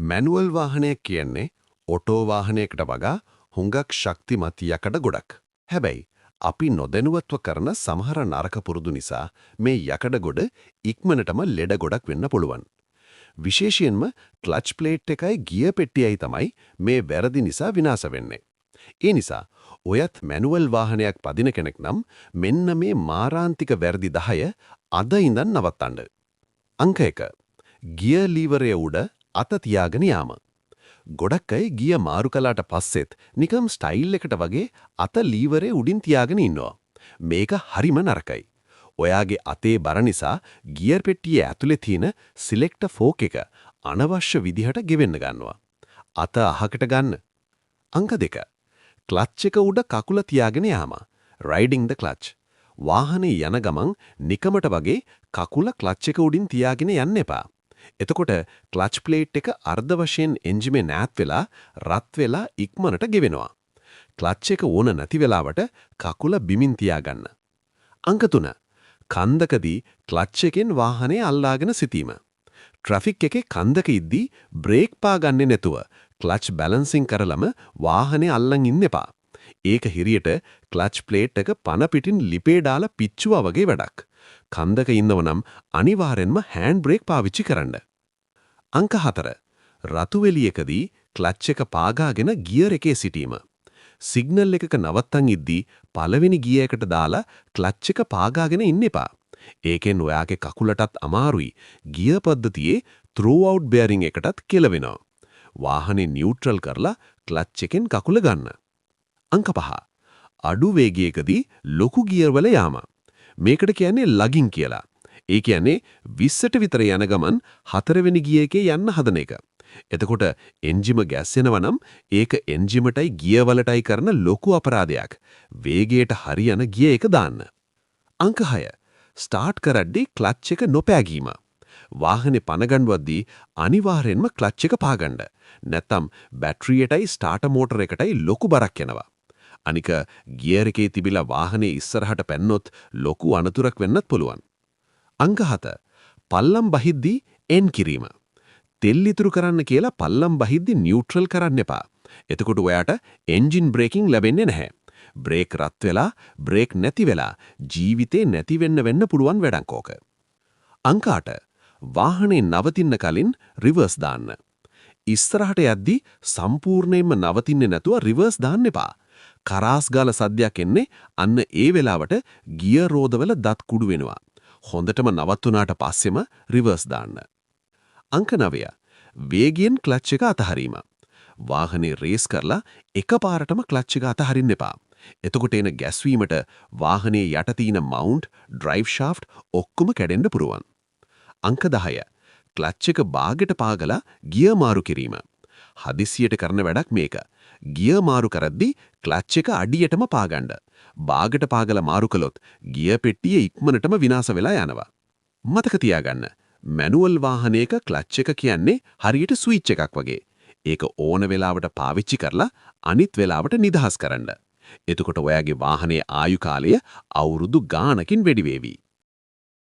Manual වාහනයක් කියන්නේ auto වාහනයකට වඩා හුඟක් ශක්තිමත් යකඩ ගොඩක්. හැබැයි අපි නොදැනුවත්ව කරන සමහර නරක පුරුදු නිසා මේ යකඩ ගොඩ ඉක්මනටම ලෙඩ ගොඩක් වෙන්න පුළුවන්. විශේෂයෙන්ම ක්ලච් ප්ලේට් එකයි ගියර් පෙට්ටියයි තමයි මේ වැරදි නිසා විනාශ වෙන්නේ. ඒ නිසා ඔයත් මැනුවල් වාහනයක් පදින කෙනෙක් නම් මෙන්න මේ මාරාන්තික වැරදි 10 අද ඉඳන් නවත්තන්න. අංක 1. ගියර් ලීවරය උඩ අත තියාගෙන යාම. ගොඩක් අය ගිය මාරු කළාට පස්සෙත් නිකම් ස්ටයිල් එකට වගේ අත ලීවරේ උඩින් තියාගෙන ඉන්නවා. මේක හරිම නරකයි. ඔයාගේ අතේ බර නිසා ගියර් පෙට්ටියේ ඇතුලේ තියෙන සිලෙක්ටර් ෆෝක් එක අනවශ්‍ය විදිහට ගෙවෙන්න ගන්නවා. අත අහකට ගන්න. අංක 2. ක්ලච් එක උඩ කකුල තියාගෙන යාම. රයිඩින් ද ක්ලච්. වාහනේ යන ගමන් නිකමට වගේ කකුල ක්ලච් එක උඩින් තියාගෙන යන්න එපා. එතකොට ක්ලච් ප්ලේට් එක අර්ධ වශයෙන් එන්ජිමේ නැත් වෙලා රත් වෙලා ඉක්මනට ගෙවෙනවා. ක්ලච් එක ඕන නැති වෙලාවට කකුල බිමින් තියාගන්න. අංක 3. කන්දකදී ක්ලච් එකෙන් වාහනේ අල්ලාගෙන සිටීම. ට්‍රැෆික් එකේ කන්දක ඉද්දී බ්‍රේක් පා ගන්නේ නැතුව ක්ලච් බැලන්සින් කරලම වාහනේ අල්ලන් ඉන්න එපා. ඒක හිරියට ක්ලච් ප්ලේට් එක පන පිටින් ලිපේ දාලා පිච්චුවා වගේ වැඩක්. කන්දක ඉන්නවනම් අනිවාර්යෙන්ම හෑන්ඩ් බ්‍රේක් පාවිච්චි කරන්න. අංක 4. රතු වෙලියකදී ක්ලච් එක පාගාගෙන ගියර් එකේ සිටීම. සිග්නල් එකක නවත්තන් ඉද්දී පළවෙනි ගියර් එකට දාලා ක්ලච් එක පාගාගෙන ඉන්න එපා. ඒකෙන් ඔයාගේ කකුලටත් අමාරුයි. ගියර් පද්ධතියේ ත්‍රූ අවුට් බෙයරින් එකටත් කෙලවෙනවා. වාහනේ නියුට්‍රල් කරලා ක්ලච් එකෙන් කකුල ගන්න. අංක 5. අඩු වේගයකදී ලොකු ගියර් වල යාම. මේකට කියන්නේ ලගින් කියලා. ඒ කියන්නේ 20ට විතර යන ගමන් 4 වෙනි ගියර් එකේ යන්න හදන එක. එතකොට එන්ජිම ගැස්සෙනවා නම් ඒක එන්ජිමටයි ගියර් වලටයි කරන ලොකු අපරාධයක්. වේගයට හරියන ගියර් එක දාන්න. අංක 6. ස්ටාර්ට් කරද්දී ක්ලච් එක නොපෑගීම. වාහනේ පන ගන්නවද්දී අනිවාර්යෙන්ම ක්ලච් එක පාගන්න. නැත්නම් බැටරියටයි ස්ටාර්ටර් මෝටර එකටයි ලොකු බරක් යනවා. අනික ගියර් එකේ තිබිලා වාහනේ ඉස්සරහට පැන්නොත් ලොකු අනතුරක් වෙන්නත් පුළුවන්. අංක 7. පල්ලම් බහිද්දී එන් කිරීම. තෙල් ඉතුරු කරන්න කියලා පල්ලම් බහිද්දී නියුට්‍රල් කරන්න එපා. එතකොට ඔයාට එන්ජින් බ්‍රේකින් ලැබෙන්නේ නැහැ. බ්‍රේක් රත් වෙලා, බ්‍රේක් නැති වෙලා ජීවිතේ නැති වෙන්න පුළුවන් වැඩක් ඕක. අංක 8. වාහනේ නවතින්න කලින් රිවර්ස් දාන්න. ඉස්සරහට යද්දී සම්පූර්ණයෙන්ම නවතින්නේ නැතුව රිවර්ස් දාන්න එපා. කරාස් ගාල සද්දයක් එන්නේ අන්න ඒ වෙලාවට ගියර් රෝදවල දත් කුඩු වෙනවා. හොඳටම නවත්තුනාට පස්සෙම රිවර්ස් දාන්න. අංක 9. වේගයෙන් ක්ලච් එක අතහරීම. වාහනේ රේස් කරලා එකපාරටම ක්ලච් එක අතහරින්න එපා. එතකොට එන ගැස්වීමට වාහනේ යට තියෙන මවුන්ට්, ඩ්‍රයිව් ෂාෆ්ට් ඔක්කොම කැඩෙන්න පුරුවන්. අංක 10. ක්ලච් එක බාගෙට පාගලා ගියර් මාරු කිරීම. හදිසියට කරන වැඩක් මේක. ගියර් මාරු කරද්දී ක්ලච් එක අඩියටම පාගන්න. බාගට පාගලා මාරු කළොත් ගියර් පෙට්ටිය ඉක්මනටම විනාශ වෙලා යනවා. මතක තියාගන්න. මැනුවල් වාහනයක ක්ලච් එක කියන්නේ හරියට ස්විච් එකක් වගේ. ඒක ඕන වෙලාවට පාවිච්චි කරලා අනිත් වෙලාවට නිදහස් කරන්න. එතකොට ඔයාගේ වාහනේ ආයු කාලය අවුරුදු ගාණකින් වැඩි වේවි.